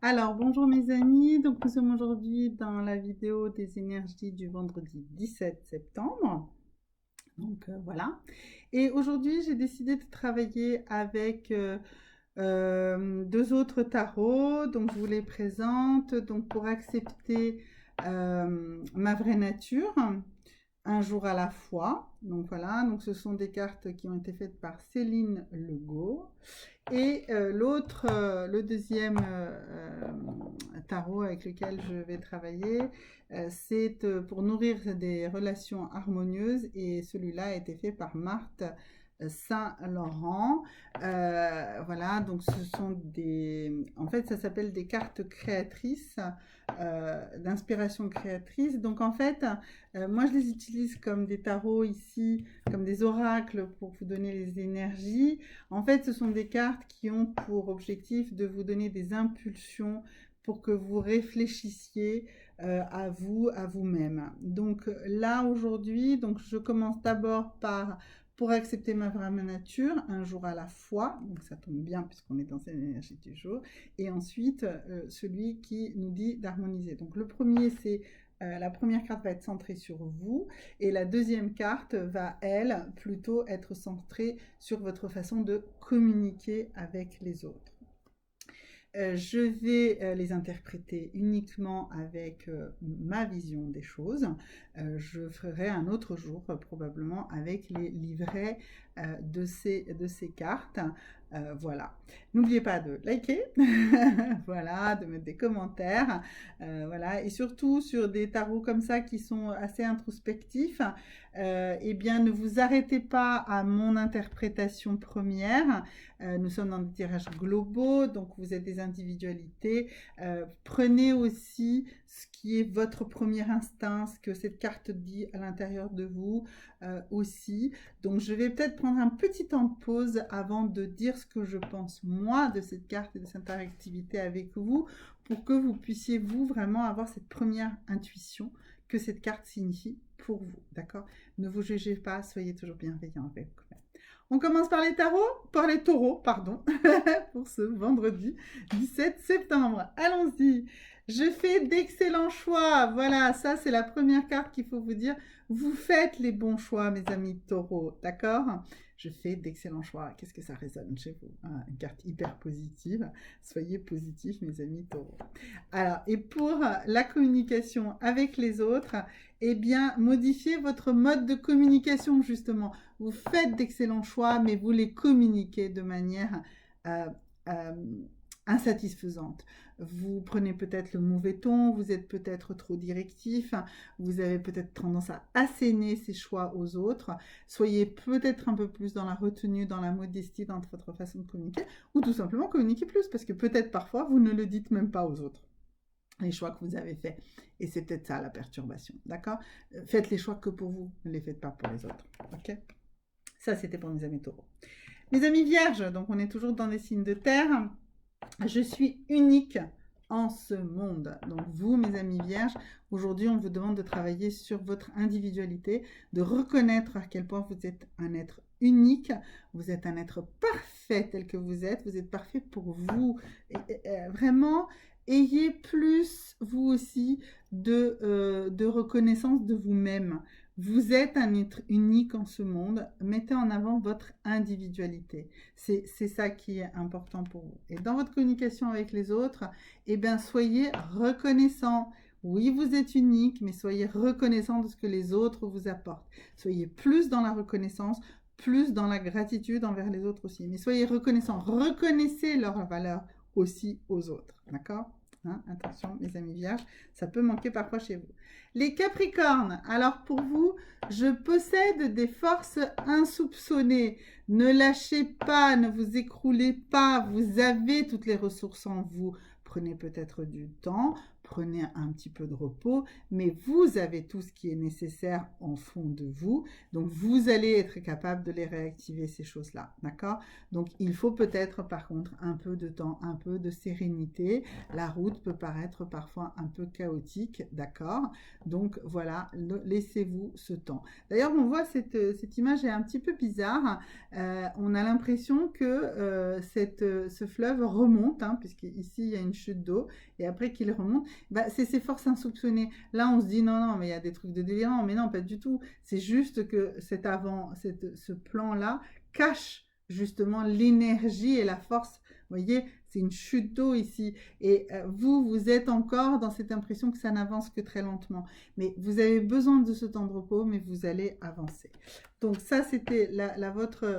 Alors, bonjour mes amis, donc nous sommes aujourd'hui dans la vidéo des énergies du vendredi 17 septembre. Donc voilà. Et aujourd'hui, j'ai décidé de travailler avec deux autres tarots. Donc je vous les présente. Donc pour accepter ma vraie nature, un jour à la fois. Donc voilà, donc ce sont des cartes qui ont été faites par Céline Legault. Et le deuxième tarot avec lequel je vais travailler, c'est pour nourrir des relations harmonieuses et celui-là a été fait par Marthe Saint-Laurent. Voilà, donc ce sont des... En fait, ça s'appelle des cartes créatrices, d'inspiration créatrice. Donc en fait, moi je les utilise comme des tarots ici, comme des oracles pour vous donner les énergies. En fait, ce sont des cartes qui ont pour objectif de vous donner des impulsions pour que vous réfléchissiez à vous, à vous-même. Donc là, aujourd'hui, donc je commence d'abord par pour accepter ma vraie nature, un jour à la fois, donc ça tombe bien puisqu'on est dans cette énergie du jour, et ensuite celui qui nous dit d'harmoniser. Donc le premier, c'est la première carte va être centrée sur vous et la deuxième carte va, elle, plutôt être centrée sur votre façon de communiquer avec les autres. Je vais les interpréter uniquement avec ma vision des choses. Je ferai un autre jour probablement avec les livrets de ces cartes. Voilà. N'oubliez pas de liker, voilà, de mettre des commentaires, voilà, et surtout sur des tarots comme ça qui sont assez introspectifs, eh bien ne vous arrêtez pas à mon interprétation première. Nous sommes dans des tirages globaux, donc vous êtes des individualités. Prenez aussi ce qui est votre premier instinct, ce que cette carte dit à l'intérieur de vous aussi. Donc je vais peut-être prendre un petit temps de pause avant de dire ce que je pense moi de cette carte et de cette interactivité avec vous, pour que vous puissiez vous vraiment avoir cette première intuition que cette carte signifie pour vous, d'accord? Ne vous jugez pas, soyez toujours bienveillant avec vous-même. On commence par les tarots, par les taureaux, pardon, pour ce vendredi 17 septembre. Allons-y. Je fais d'excellents choix. Voilà, ça c'est la première carte qu'il faut vous dire. Vous faites les bons choix, mes amis taureaux, d'accord? Je fais d'excellents choix. Qu'est-ce que ça résonne chez vous? Une carte hyper positive. Soyez positifs, mes amis taureaux. Alors, et pour la communication avec les autres, eh bien, modifiez votre mode de communication, justement. Vous faites d'excellents choix, mais vous les communiquez de manière euh, euh, insatisfaisante. Vous prenez peut-être le mauvais ton, vous êtes peut-être trop directif, vous avez peut-être tendance à asséner ces choix aux autres. Soyez peut-être un peu plus dans la retenue, dans la modestie, dans votre façon de communiquer, ou tout simplement communiquer plus, parce que peut-être parfois vous ne le dites même pas aux autres, les choix que vous avez faits. Et c'est peut-être ça la perturbation, d'accord? Faites les choix que pour vous, ne les faites pas pour les autres, ok? Ça, c'était pour mes amis taureaux. Mes amis vierges, donc on est toujours dans les signes de terre. Je suis unique en ce monde. Donc vous, mes amis vierges, aujourd'hui, on vous demande de travailler sur votre individualité, de reconnaître à quel point vous êtes un être unique, vous êtes un être parfait tel que vous êtes parfait pour vous. Vraiment, ayez plus, vous aussi, de reconnaissance de vous-même. Vous êtes un être unique en ce monde. Mettez en avant votre individualité. C'est ça qui est important pour vous. Et dans votre communication avec les autres, eh bien, soyez reconnaissant. Oui, vous êtes unique, mais soyez reconnaissant de ce que les autres vous apportent. Soyez plus dans la reconnaissance, plus dans la gratitude envers les autres aussi. Mais soyez reconnaissant. Reconnaissez leur valeur aussi aux autres. D'accord? Hein, attention, mes amis vierges, ça peut manquer parfois chez vous. Les Capricornes, alors pour vous, je possède des forces insoupçonnées. Ne lâchez pas, ne vous écroulez pas, vous avez toutes les ressources en vous. Prenez peut-être du temps, prenez un petit peu de repos, mais vous avez tout ce qui est nécessaire en fond de vous. Donc, vous allez être capable de les réactiver, ces choses-là. D'accord? Donc, il faut peut-être, par contre, un peu de temps, un peu de sérénité. La route peut paraître parfois un peu chaotique. D'accord? Donc, voilà, laissez-vous ce temps. D'ailleurs, on voit cette image est un petit peu bizarre. On a l'impression que ce fleuve remonte, hein, puisqu'ici, il y a une chute d'eau, et après qu'il remonte, bah, c'est ces forces insoupçonnées. Là, on se dit, non, non, mais il y a des trucs de délirant, mais non, pas du tout. C'est juste que ce plan-là cache justement l'énergie et la force. Vous voyez, c'est une chute d'eau ici. Et vous êtes encore dans cette impression que ça n'avance que très lentement. Mais vous avez besoin de ce temps de repos, mais vous allez avancer. Donc ça, c'était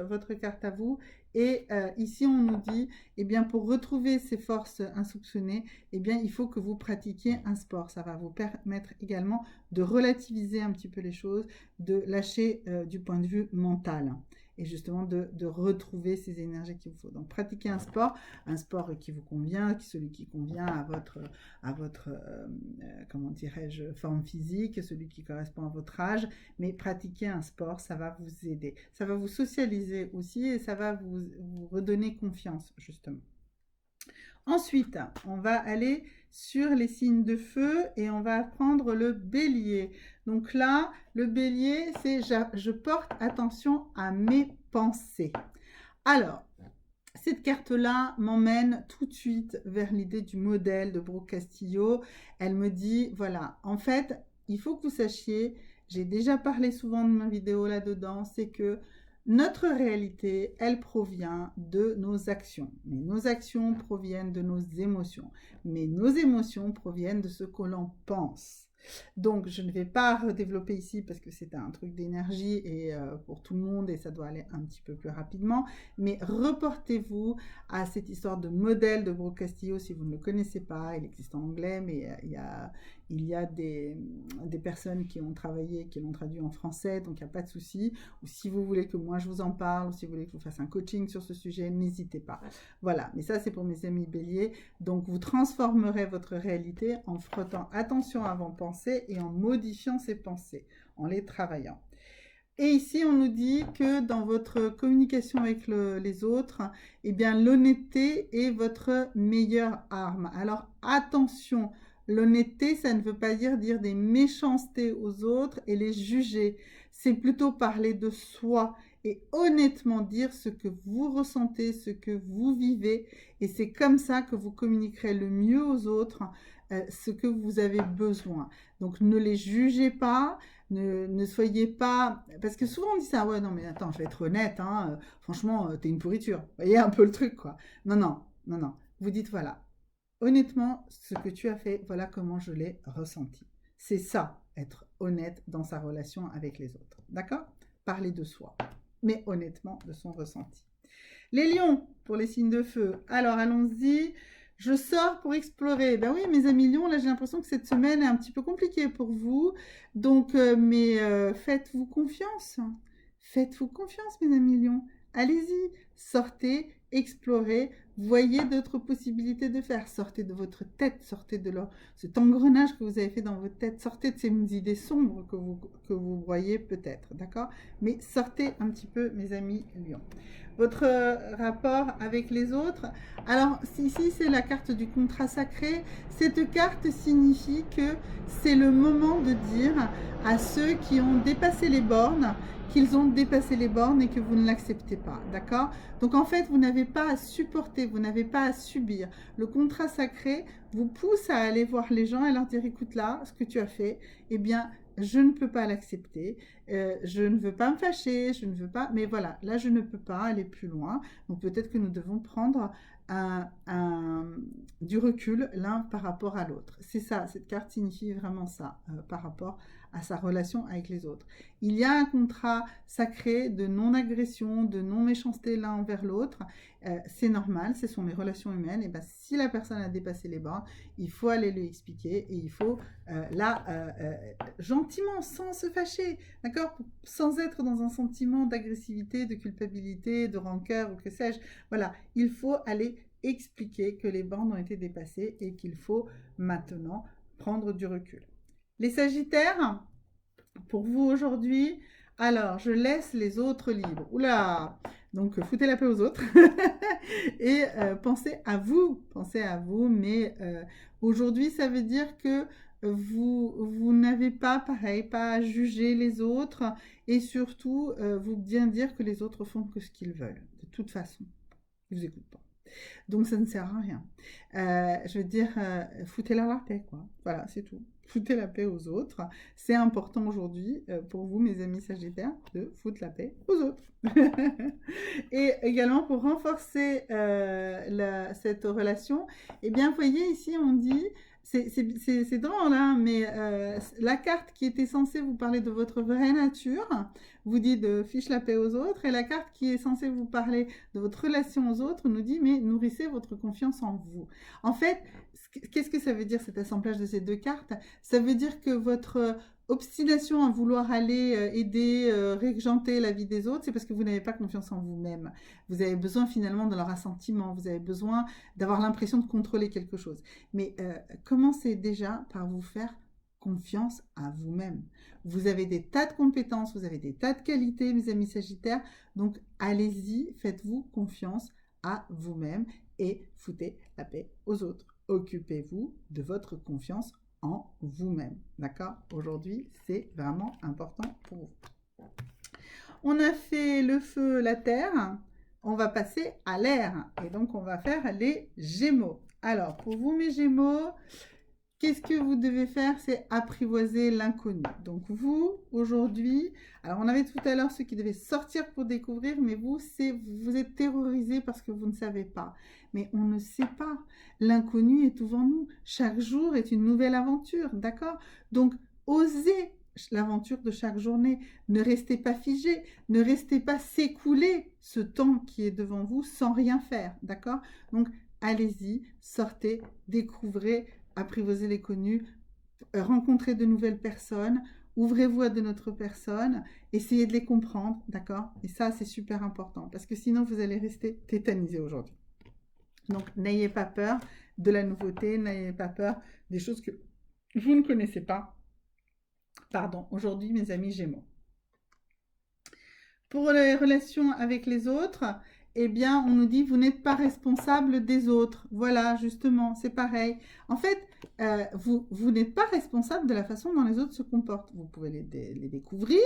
votre carte à vous. Et ici, on nous dit, eh bien, pour retrouver ces forces insoupçonnées, eh bien, il faut que vous pratiquiez un sport. Ça va vous permettre également de relativiser un petit peu les choses, de lâcher du point de vue mental et justement de retrouver ces énergies qu'il vous faut. Donc, pratiquez un sport qui vous convient, celui qui convient à votre comment dirais-je, forme physique, celui qui correspond à votre âge, mais pratiquez un sport, ça va vous aider. Ça va vous socialiser aussi et ça va vous redonner confiance, justement. Ensuite, on va aller sur les signes de feu et on va prendre le bélier. Donc là, le bélier, c'est je porte attention à mes pensées. Alors, cette carte-là m'emmène tout de suite vers l'idée du modèle de Brooke Castillo. Elle me dit, voilà, en fait, il faut que vous sachiez, j'ai déjà parlé souvent de ma vidéo là-dedans, c'est que notre réalité, elle provient de nos actions. Mais nos actions proviennent de nos émotions. Mais nos émotions proviennent de ce que l'on pense. Donc, je ne vais pas redévelopper ici parce que c'est un truc d'énergie et pour tout le monde et ça doit aller un petit peu plus rapidement. Mais reportez-vous à cette histoire de modèle de Brooke Castillo si vous ne le connaissez pas. Il existe en anglais, mais il y a des personnes qui ont travaillé, qui l'ont traduit en français, donc il n'y a pas de souci. Ou si vous voulez que moi je vous en parle, ou si vous voulez que je vous fasse un coaching sur ce sujet, n'hésitez pas. Voilà, mais ça c'est pour mes amis béliers. Donc vous transformerez votre réalité en frottant attention avant pensée et en modifiant ses pensées, en les travaillant. Et ici, on nous dit que dans votre communication avec les autres, eh bien, l'honnêteté est votre meilleure arme. Alors, attention, l'honnêteté, ça ne veut pas dire des méchancetés aux autres et les juger. C'est plutôt parler de soi et honnêtement dire ce que vous ressentez, ce que vous vivez. Et c'est comme ça que vous communiquerez le mieux aux autres ce que vous avez besoin. Donc, ne les jugez pas. Ne soyez pas... Parce que souvent on dit ça, ouais, non, mais attends, je vais être honnête, hein, franchement, t'es une pourriture. Vous voyez un peu le truc, quoi. Non, non, non, non. Vous dites, voilà, honnêtement, ce que tu as fait, voilà comment je l'ai ressenti. C'est ça, être honnête dans sa relation avec les autres. D'accord? Parler de soi, mais honnêtement de son ressenti. Les lions, pour les signes de feu. Alors, allons-y. Je sors pour explorer. Ben oui, mes amis lions, là, j'ai l'impression que cette semaine est un petit peu compliquée pour vous. Donc, faites-vous confiance. Faites-vous confiance, mes amis lions. Allez-y, sortez, explorez, voyez d'autres possibilités de faire. Sortez de votre tête, sortez de cet engrenage que vous avez fait dans votre tête, sortez de ces idées sombres que vous voyez peut-être, d'accord? Mais sortez un petit peu, mes amis lions. Votre rapport avec les autres. Alors, ici, c'est la carte du contrat sacré. Cette carte signifie que c'est le moment de dire à ceux qui ont dépassé les bornes qu'ils ont dépassé les bornes et que vous ne l'acceptez pas, d'accord? Donc, en fait, vous n'avez pas à supporter, vous n'avez pas à subir. Le contrat sacré vous pousse à aller voir les gens et leur dire, écoute là, ce que tu as fait, eh bien, je ne peux pas l'accepter, je ne veux pas me fâcher, je ne veux pas, mais voilà, là je ne peux pas aller plus loin, donc peut-être que nous devons prendre du recul l'un par rapport à l'autre. C'est ça, cette carte signifie vraiment ça, par rapport à sa relation avec les autres. Il y a un contrat sacré de non-agression, de non-méchanceté l'un envers l'autre, c'est normal, ce sont les relations humaines, et bien si la personne a dépassé les bornes, il faut aller lui expliquer et il faut gentiment, sans se fâcher, d'accord, sans être dans un sentiment d'agressivité, de culpabilité, de rancœur ou que sais-je. Voilà, il faut aller expliquer que les bornes ont été dépassées et qu'il faut maintenant prendre du recul. Les Sagittaires, pour vous aujourd'hui, alors je laisse les autres libres. Oula! Donc foutez la paix aux autres et pensez à vous, mais aujourd'hui ça veut dire que vous n'avez pas, pareil, pas à juger les autres et surtout vous bien dire que les autres font que ce qu'ils veulent, de toute façon. Ils ne vous écoutent pas. Donc ça ne sert à rien. Je veux dire, foutez-leur la paix, quoi. Voilà, c'est tout. Foutez la paix aux autres. C'est important aujourd'hui pour vous, mes amis sagittaires, de foutre la paix aux autres. Et également pour renforcer cette relation, eh bien, vous voyez ici, on dit, c'est drôle, hein, mais la carte qui était censée vous parler de votre vraie nature, vous dit de fiche la paix aux autres, et la carte qui est censée vous parler de votre relation aux autres nous dit, mais nourrissez votre confiance en vous. En fait, qu'est-ce que ça veut dire cet assemblage de ces deux cartes? Ça veut dire que votre obstination à vouloir aller aider, régenter la vie des autres, c'est parce que vous n'avez pas confiance en vous-même. Vous avez besoin finalement de leur assentiment, vous avez besoin d'avoir l'impression de contrôler quelque chose. Mais commencez déjà par vous faire confiance à vous-même. Vous avez des tas de compétences, vous avez des tas de qualités, mes amis sagittaires, donc allez-y, faites-vous confiance à vous-même et foutez la paix aux autres. Occupez-vous de votre confiance en vous-même. D'accord? Aujourd'hui, c'est vraiment important pour vous. On a fait le feu, la terre. On va passer à l'air. Et donc, on va faire les Gémeaux. Alors, pour vous, mes Gémeaux, qu'est-ce que vous devez faire? C'est apprivoiser l'inconnu. Donc, vous, aujourd'hui, alors on avait tout à l'heure ceux qui devaient sortir pour découvrir, mais vous êtes terrorisés parce que vous ne savez pas. Mais on ne sait pas. L'inconnu est devant nous. Chaque jour est une nouvelle aventure, d'accord? Donc, osez l'aventure de chaque journée. Ne restez pas figé, ne restez pas s'écouler ce temps qui est devant vous sans rien faire, d'accord? Donc, allez-y, sortez, découvrez, apprivoisez les connus, rencontrez de nouvelles personnes, ouvrez-vous à de notre personne, essayez de les comprendre, d'accord? Et ça, c'est super important, parce que sinon, vous allez rester tétanisé aujourd'hui. Donc, n'ayez pas peur de la nouveauté, n'ayez pas peur des choses que vous ne connaissez pas. Pardon, aujourd'hui, mes amis Gémeaux. Pour les relations avec les autres, eh bien, on nous dit, vous n'êtes pas responsable des autres. Voilà, justement, c'est pareil. En fait, vous n'êtes pas responsable de la façon dont les autres se comportent. Vous pouvez les découvrir,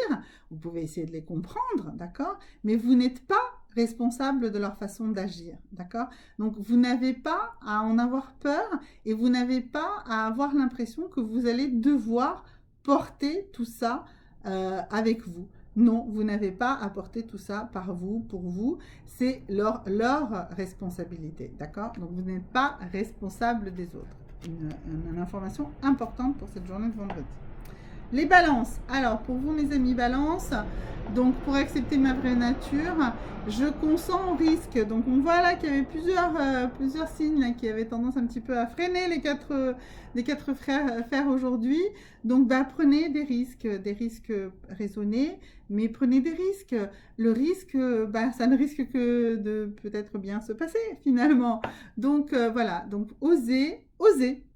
vous pouvez essayer de les comprendre, d'accord? Mais vous n'êtes pas responsable de leur façon d'agir, d'accord? Donc, vous n'avez pas à en avoir peur et vous n'avez pas à avoir l'impression que vous allez devoir porter tout ça avec vous. Non, vous n'avez pas à porter tout ça par vous, pour vous. C'est leur responsabilité, d'accord? Donc, vous n'êtes pas responsable des autres. Une information importante pour cette journée de vendredi. Les balances. Alors, pour vous, mes amis balances, donc pour accepter ma vraie nature, je consens au risque. Donc, on voit là qu'il y avait plusieurs signes là, qui avaient tendance un petit peu à freiner les quatre fers aujourd'hui. Donc, prenez des risques raisonnés, mais prenez des risques. Le risque, ça ne risque que de peut-être bien se passer finalement. Donc, voilà. Donc, osez.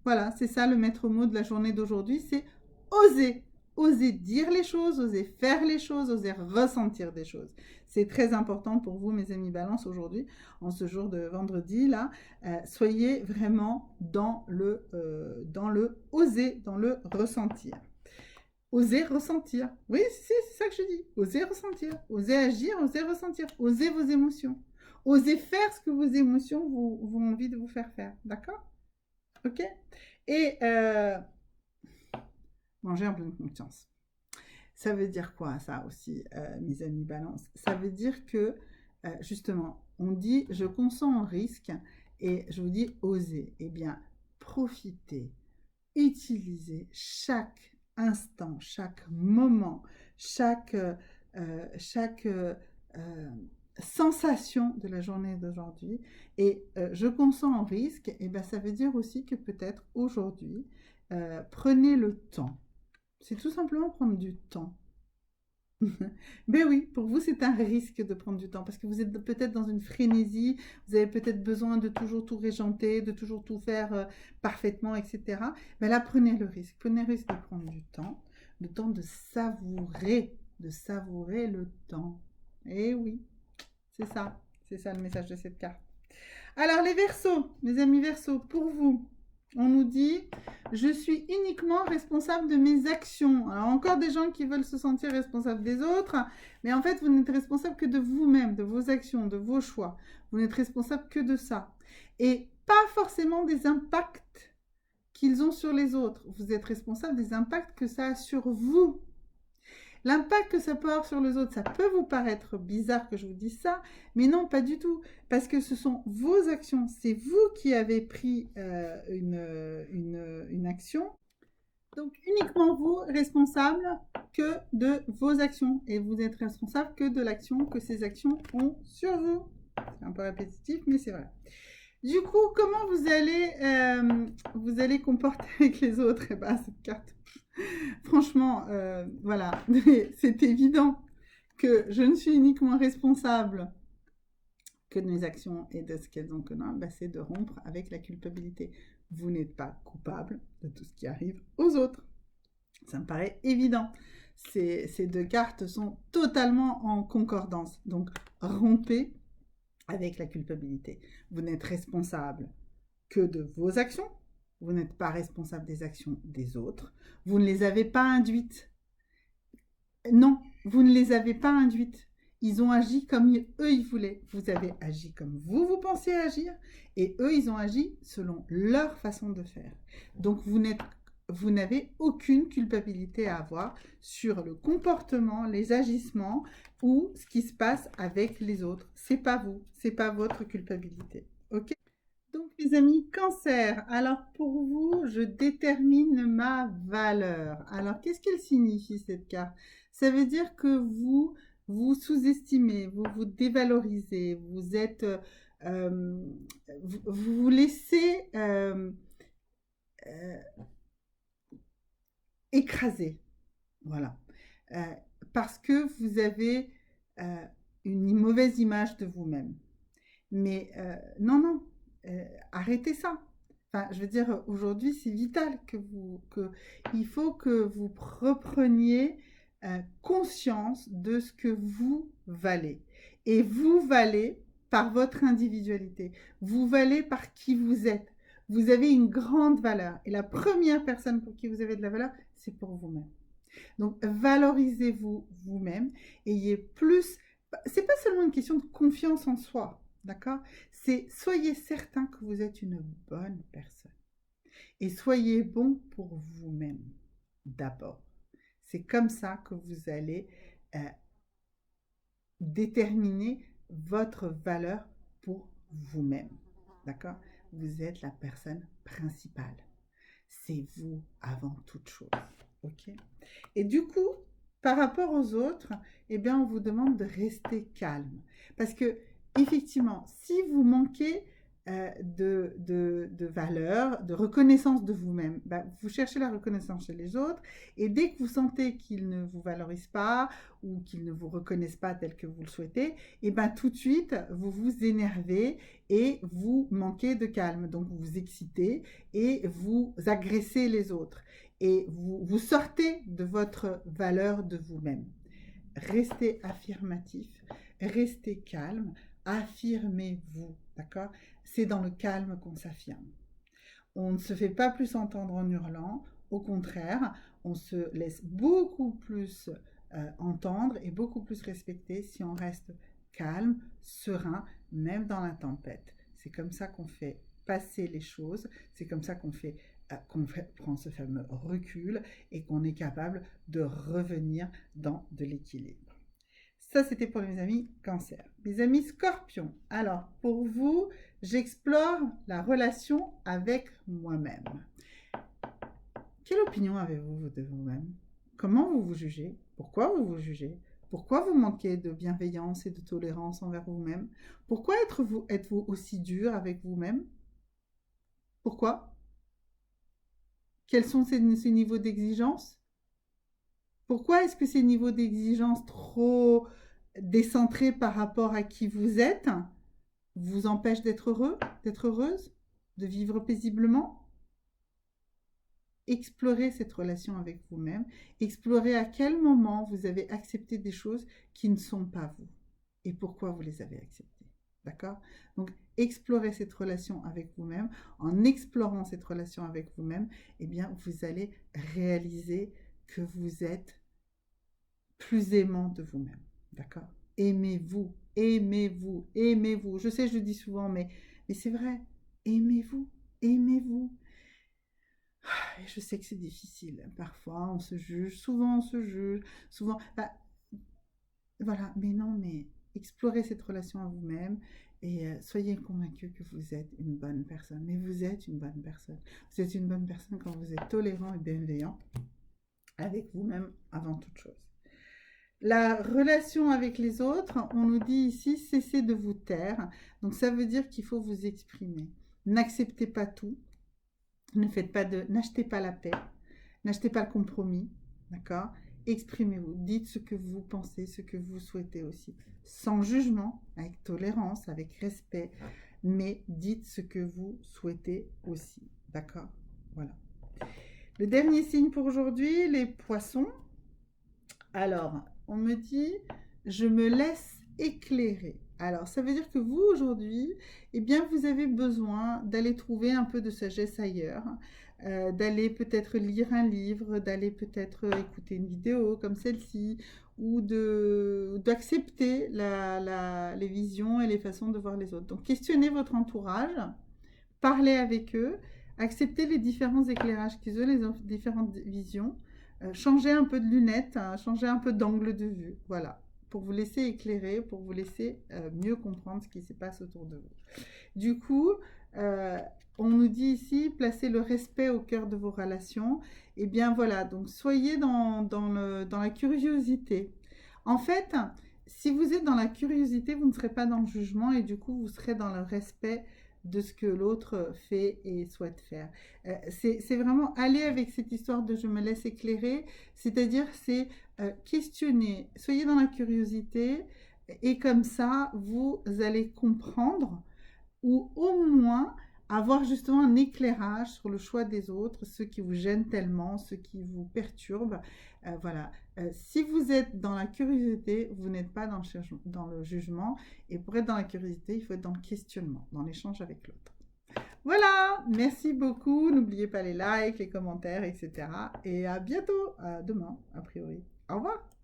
Voilà, c'est ça le maître mot de la journée d'aujourd'hui, c'est oser. Oser dire les choses, oser faire les choses, oser ressentir des choses. C'est très important pour vous, mes amis balance, aujourd'hui, en ce jour de vendredi, là. Soyez vraiment dans le oser, dans le ressentir. Oser ressentir. Oui, c'est ça que je dis. Oser ressentir. Oser agir, oser ressentir. Oser vos émotions. Oser faire ce que vos émotions vous ont envie de vous faire faire. D'accord? Ok? Et manger en pleine conscience. Ça veut dire quoi, ça aussi, mes amis balance? Ça veut dire que, justement, on dit « je consens au risque » et je vous dis « osez ». Eh bien, profitez, utilisez chaque instant, chaque moment, chaque sensation de la journée d'aujourd'hui. Et je consens au risque, et bien ça veut dire aussi que peut-être aujourd'hui, prenez le temps. C'est tout simplement prendre du temps. Ben oui, pour vous, c'est un risque de prendre du temps parce que vous êtes peut-être dans une frénésie, vous avez peut-être besoin de toujours tout régenter, de toujours tout faire parfaitement, etc. Ben là, prenez le risque de prendre du temps, le temps de savourer le temps. Eh oui, c'est ça le message de cette carte. Alors les Verseaux, mes amis Verseaux, pour vous, on nous dit « Je suis uniquement responsable de mes actions ». Alors encore des gens qui veulent se sentir responsables des autres, mais en fait vous n'êtes responsable que de vous-même, de vos actions, de vos choix. Vous n'êtes responsable que de ça. et pas forcément des impacts qu'ils ont sur les autres. Vous êtes responsable des impacts que ça a sur vous. L'impact que ça peut avoir sur les autres, ça peut vous paraître bizarre que je vous dise ça, mais non, pas du tout. Parce que ce sont vos actions. C'est vous qui avez pris une action. Donc, uniquement vous, responsable que de vos actions. Et vous êtes responsable que de l'action que ces actions ont sur vous. C'est un peu répétitif, mais c'est vrai. Du coup, comment vous allez comporter avec les autres? Eh ben, cette carte, franchement, voilà, c'est évident que je ne suis uniquement responsable que de mes actions et de ce qu'elles ont en commun, bah, c'est de rompre avec la culpabilité. Vous n'êtes pas coupable de tout ce qui arrive aux autres. Ça me paraît évident. Ces deux cartes sont totalement en concordance. Donc, rompez avec la culpabilité. Vous n'êtes responsable que de vos actions. Vous n'êtes pas responsable des actions des autres. Vous ne les avez pas induites. Non, vous ne les avez pas induites. Ils ont agi comme eux ils voulaient. Vous avez agi comme vous pensez agir. Et eux, ils ont agi selon leur façon de faire. Donc, vous n'avez aucune culpabilité à avoir sur le comportement, les agissements ou ce qui se passe avec les autres. C'est pas vous, c'est pas votre culpabilité. Ok? Donc, les amis, cancer. Alors, pour vous, je détermine ma valeur. Alors, qu'est-ce qu'elle signifie, cette carte? Ça veut dire que vous sous-estimez, vous vous dévalorisez, vous êtes, vous vous laissez euh, écraser. Voilà. Euh, parce que vous avez euh, une mauvaise image de vous-même. Mais non, non, arrêtez ça. Enfin, je veux dire, aujourd'hui, c'est vital il faut que vous repreniez conscience de ce que vous valez. Et vous valez par votre individualité. Vous valez par qui vous êtes. Vous avez une grande valeur. Et la première personne pour qui vous avez de la valeur, c'est pour vous-même. Donc, valorisez-vous vous-même. Ayez plus. C'est pas seulement une question de confiance en soi, d'accord? C'est soyez certain que vous êtes une bonne personne. Et soyez bon pour vous-même, d'abord. C'est comme ça que vous allez euh, déterminer votre valeur pour vous-même, d'accord? Vous êtes la personne principale. C'est vous avant toute chose, ok? Et du coup, par rapport aux autres, eh bien, on vous demande de rester calme. Parce que, effectivement, si vous manquez de valeur, de reconnaissance de vous-même, bah, vous cherchez la reconnaissance chez les autres, et dès que vous sentez qu'ils ne vous valorisent pas ou qu'ils ne vous reconnaissent pas tel que vous le souhaitez, et ben tout de suite, vous vous énervez et vous manquez de calme. Donc, vous vous excitez et vous agressez les autres et vous sortez de votre valeur de vous-même. Restez affirmatif, restez calme, affirmez-vous, d'accord? C'est dans le calme qu'on s'affirme. On ne se fait pas plus entendre en hurlant, au contraire, on se laisse beaucoup plus entendre et beaucoup plus respecter si on reste calme, serein, même dans la tempête. C'est comme ça qu'on fait passer les choses, c'est comme ça qu'on prend ce fameux recul et qu'on est capable de revenir dans de l'équilibre. Ça, c'était pour mes amis cancer. Mes amis scorpions. Alors, pour vous, j'explore la relation avec moi-même. Quelle opinion avez-vous de vous-même? Comment vous vous jugez? Pourquoi vous vous jugez? Pourquoi vous manquez de bienveillance et de tolérance envers vous-même? Pourquoi êtes-vous aussi dur avec vous-même? Pourquoi? Quels sont ces niveaux d'exigence? Pourquoi est-ce que ces niveaux d'exigence trop décentrés par rapport à qui vous êtes vous empêchent d'être heureux, d'être heureuse, de vivre paisiblement? Explorez cette relation avec vous-même. Explorez à quel moment vous avez accepté des choses qui ne sont pas vous et pourquoi vous les avez acceptées. D'accord? Donc, explorez cette relation avec vous-même. En explorant cette relation avec vous-même, eh bien, vous allez réaliser que vous êtes plus aimant de vous-même. D'accord? Aimez-vous, aimez-vous, aimez-vous. Je sais, je le dis souvent, mais c'est vrai. Aimez-vous, aimez-vous. Et je sais que c'est difficile. Parfois, on se juge, souvent on se juge, souvent. Bah, voilà, mais non, mais explorez cette relation à vous-même et soyez convaincu que vous êtes une bonne personne. Mais vous êtes une bonne personne. Vous êtes une bonne personne quand vous êtes tolérant et bienveillant avec vous-même avant toute chose. La relation avec les autres, on nous dit ici, cessez de vous taire. Donc ça veut dire qu'il faut vous exprimer. N'acceptez pas tout. N'achetez pas la paix. N'achetez pas le compromis. D'accord? Exprimez-vous. Dites ce que vous pensez, ce que vous souhaitez aussi. Sans jugement, avec tolérance, avec respect. Mais dites ce que vous souhaitez aussi. D'accord? Voilà. Le dernier signe pour aujourd'hui, les poissons. Alors, on me dit, je me laisse éclairer. Alors, ça veut dire que vous, aujourd'hui, eh bien, vous avez besoin d'aller trouver un peu de sagesse ailleurs, d'aller peut-être lire un livre, d'aller peut-être écouter une vidéo comme celle-ci, ou d'accepter les visions et les façons de voir les autres. Donc, questionnez votre entourage, parlez avec eux, acceptez les différents éclairages qu'ils ont, les différentes visions, changez un peu de lunettes, hein, changez un peu d'angle de vue, voilà, pour vous laisser éclairer, pour vous laisser mieux comprendre ce qui se passe autour de vous. Du coup, euh, on nous dit ici, placez le respect au cœur de vos relations. Et bien voilà, donc soyez dans la curiosité. En fait, si vous êtes dans la curiosité, vous ne serez pas dans le jugement et du coup, vous serez dans le respect de ce que l'autre fait et souhaite faire. C'est vraiment aller avec cette histoire de je me laisse éclairer, c'est-à-dire c'est questionner, soyez dans la curiosité et comme ça, vous allez comprendre ou au moins avoir justement un éclairage sur le choix des autres, ceux qui vous gênent tellement, ceux qui vous perturbent. Voilà. Si vous êtes dans la curiosité, vous n'êtes pas dans le jugement. Et pour être dans la curiosité, il faut être dans le questionnement, dans l'échange avec l'autre. Voilà, merci beaucoup. N'oubliez pas les likes, les commentaires, etc. Et à bientôt, à demain, a priori. Au revoir.